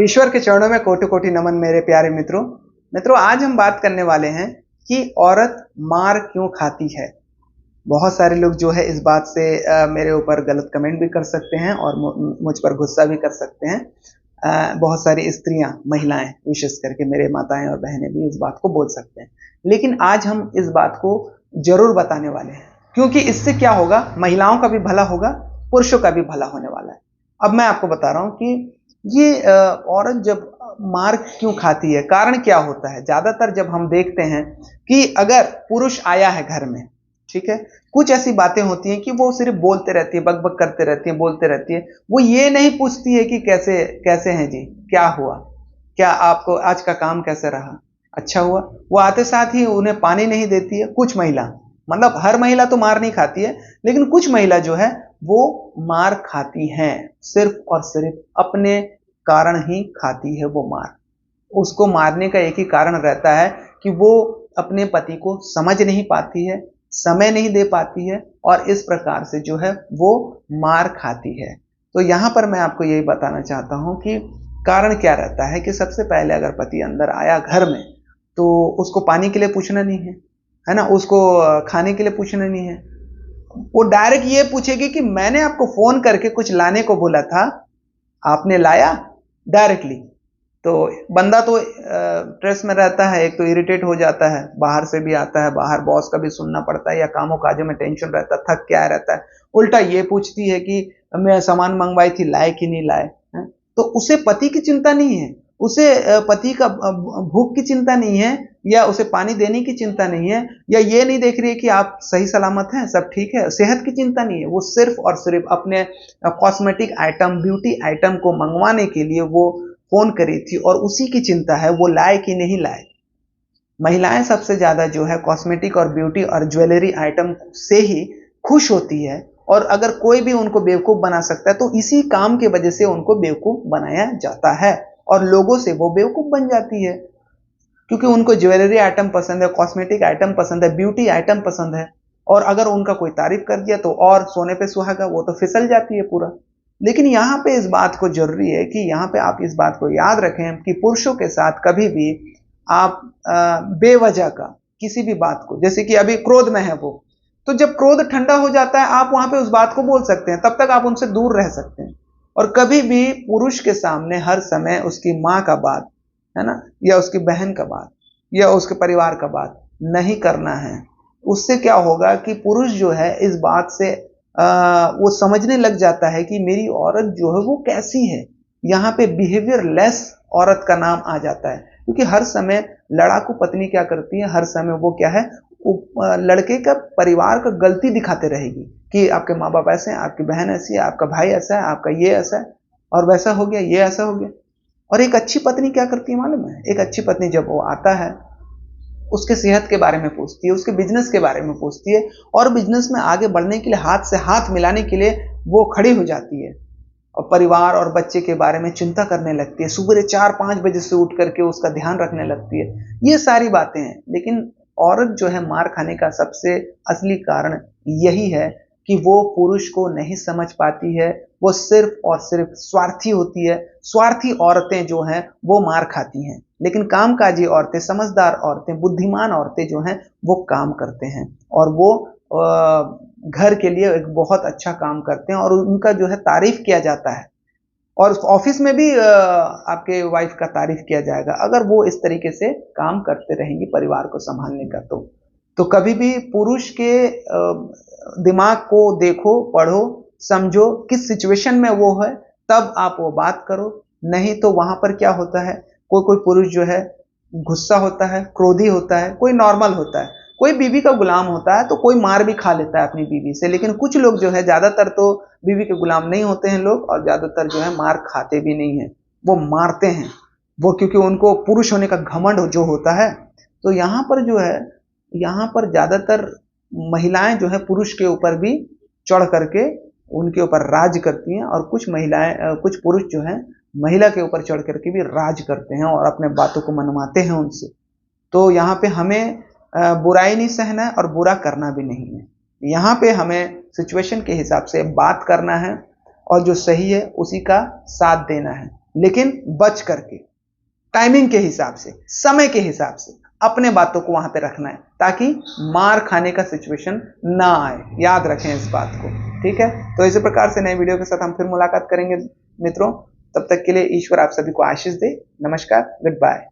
ईश्वर के चरणों में कोटि कोटि नमन मेरे प्यारे मित्रों। आज हम बात करने वाले हैं कि औरत मार क्यों खाती है। बहुत सारे लोग जो है इस बात से मेरे ऊपर गलत कमेंट भी कर सकते हैं और मुझ पर गुस्सा भी कर सकते हैं। बहुत सारी स्त्रियां, महिलाएं, विशेष करके मेरे माताएं और बहनें भी इस बात को बोल सकते हैं। लेकिन आज हम इस बात को जरूर बताने वाले हैं, क्योंकि इससे क्या होगा, महिलाओं का भी भला होगा, पुरुषों का भी भला होने वाला है। अब मैं आपको बता रहा हूं कि ये औरत जब मार क्यों खाती है, कारण क्या होता है। ज्यादातर जब हम देखते हैं कि अगर पुरुष आया है घर में, ठीक है, कुछ ऐसी बातें होती हैं कि वो सिर्फ बोलते रहती है, बक बक करते रहती है, बोलते रहती है। वो ये नहीं पूछती है कि कैसे कैसे हैं जी, क्या हुआ, क्या आपको आज का काम कैसे रहा, अच्छा हुआ। वो आते साथ ही उन्हें पानी नहीं देती है। कुछ महिला, मतलब हर महिला तो मार नहीं खाती है, लेकिन कुछ महिला जो है वो मार खाती हैं, सिर्फ और सिर्फ अपने कारण ही खाती है वो मार। उसको मारने का एक ही कारण रहता है कि वो अपने पति को समझ नहीं पाती है, समय नहीं दे पाती है, और इस प्रकार से जो है वो मार खाती है। तो यहां पर मैं आपको यही बताना चाहता हूं कि कारण क्या रहता है कि सबसे पहले अगर पति अंदर आया घर में, तो उसको पानी के लिए पूछना नहीं है ना, उसको खाने के लिए पूछना नहीं है। वो डायरेक्ट ये पूछेगी कि मैंने आपको फोन करके कुछ लाने को बोला था, आपने लाया? डायरेक्टली। तो बंदा तो स्ट्रेस में रहता है, एक तो इरिटेट हो जाता है, बाहर से भी आता है, बाहर बॉस का भी सुनना पड़ता है, या कामों काजों में टेंशन रहता है, थक क्या रहता है। उल्टा ये पूछती है कि मैं सामान मंगवाई थी, लाए कि नहीं लाए। तो उसे पति की चिंता नहीं है, उसे पति का भूख की चिंता नहीं है, या उसे पानी देने की चिंता नहीं है, या ये नहीं देख रही है कि आप सही सलामत हैं, सब ठीक है, सेहत की चिंता नहीं है। वो सिर्फ और सिर्फ अपने कॉस्मेटिक आइटम, ब्यूटी आइटम को मंगवाने के लिए वो फोन करी थी, और उसी की चिंता है वो लाए कि नहीं लाए। महिलाएं सबसे ज्यादा जो है कॉस्मेटिक और ब्यूटी और ज्वेलरी आइटम से ही खुश होती है, और अगर कोई भी उनको बेवकूफ बना सकता है तो इसी काम की वजह से उनको बेवकूफ बनाया जाता है, और लोगों से वो बेवकूफ बन जाती है, क्योंकि उनको ज्वेलरी आइटम पसंद है, कॉस्मेटिक आइटम पसंद है, ब्यूटी आइटम पसंद है। और अगर उनका कोई तारीफ कर दिया तो और सोने पे सुहागा, वो तो फिसल जाती है पूरा। लेकिन यहाँ पे इस बात को जरूरी है कि यहाँ पे आप इस बात को याद रखें कि पुरुषों के साथ कभी भी आप बेवजह का किसी भी बात को, जैसे कि अभी क्रोध में है वो, तो जब क्रोध ठंडा हो जाता है आप वहां पे उस बात को बोल सकते हैं, तब तक आप उनसे दूर रह सकते हैं। और कभी भी पुरुष के सामने हर समय उसकी माँ का बात, है ना, या उसकी बहन का बात, या उसके परिवार का बात नहीं करना है। उससे क्या होगा कि पुरुष जो है इस बात से वो समझने लग जाता है कि मेरी औरत जो है वो कैसी है। यहाँ पे बिहेवियर लेस औरत का नाम आ जाता है, क्योंकि हर समय लड़ाकू पत्नी क्या करती है, हर समय वो क्या है, लड़के का परिवार का गलती दिखाते रहेगी कि आपके माँ बाप ऐसे हैं, आपकी बहन ऐसी है, आपका भाई ऐसा है, आपका ये ऐसा है, और वैसा हो गया, ये ऐसा हो गया। और एक अच्छी पत्नी क्या करती है मालूम है? एक अच्छी पत्नी जब वो आता है, उसके सेहत के बारे में पूछती है, उसके बिजनेस के बारे में पूछती है, और बिजनेस में आगे बढ़ने के लिए हाथ से हाथ मिलाने के लिए वो खड़ी हो जाती है, और परिवार और बच्चे के बारे में चिंता करने लगती है, सुबह 4-5 बजे से उठ करके उसका ध्यान रखने लगती है। ये सारी बातें हैं। लेकिन औरत जो है मार खाने का सबसे असली कारण यही है कि वो पुरुष को नहीं समझ पाती है, वो सिर्फ और सिर्फ स्वार्थी होती है। स्वार्थी औरतें जो हैं वो मार खाती हैं, लेकिन कामकाजी औरतें, समझदार औरतें, बुद्धिमान औरतें जो हैं वो काम करते हैं, और वो घर के लिए एक बहुत अच्छा काम करते हैं, और उनका जो है तारीफ किया जाता है। और ऑफिस में भी आपके वाइफ का तारीफ किया जाएगा अगर वो इस तरीके से काम करते रहेंगी परिवार को संभालने का। तो कभी भी पुरुष के दिमाग को देखो, पढ़ो, समझो किस सिचुएशन में वो है, तब आप वो बात करो। नहीं तो वहां पर क्या होता है, कोई कोई पुरुष जो है गुस्सा होता है, क्रोधी होता है, कोई नॉर्मल होता है, कोई बीवी का गुलाम होता है, तो कोई मार भी खा लेता है अपनी बीवी से। लेकिन कुछ लोग जो है, ज्यादातर तो बीवी के गुलाम नहीं होते हैं लोग, और ज्यादातर जो है मार खाते भी नहीं है, वो मारते हैं। वो क्योंकि उनको पुरुष होने का घमंड जो होता है। तो यहाँ पर जो है, यहाँ पर ज्यादातर महिलाएं जो है पुरुष के ऊपर भी चढ़ करके उनके ऊपर राज करती हैं, और कुछ महिलाएं, कुछ पुरुष जो है महिला के ऊपर चढ़ करके भी राज करते हैं और अपने बातों को मनवाते हैं उनसे। तो यहाँ पे हमें बुराई नहीं सहना है और बुरा करना भी नहीं है। यहाँ पे हमें सिचुएशन के हिसाब से बात करना है, और जो सही है उसी का साथ देना है। लेकिन बच करके, टाइमिंग के हिसाब से, समय के हिसाब से अपने बातों को वहां पे रखना है, ताकि मार खाने का सिचुएशन ना आए। याद रखें इस बात को, ठीक है। तो इसी प्रकार से नए वीडियो के साथ हम फिर मुलाकात करेंगे मित्रों। तब तक के लिए ईश्वर आप सभी को आशीष दे। नमस्कार, गुड बाय।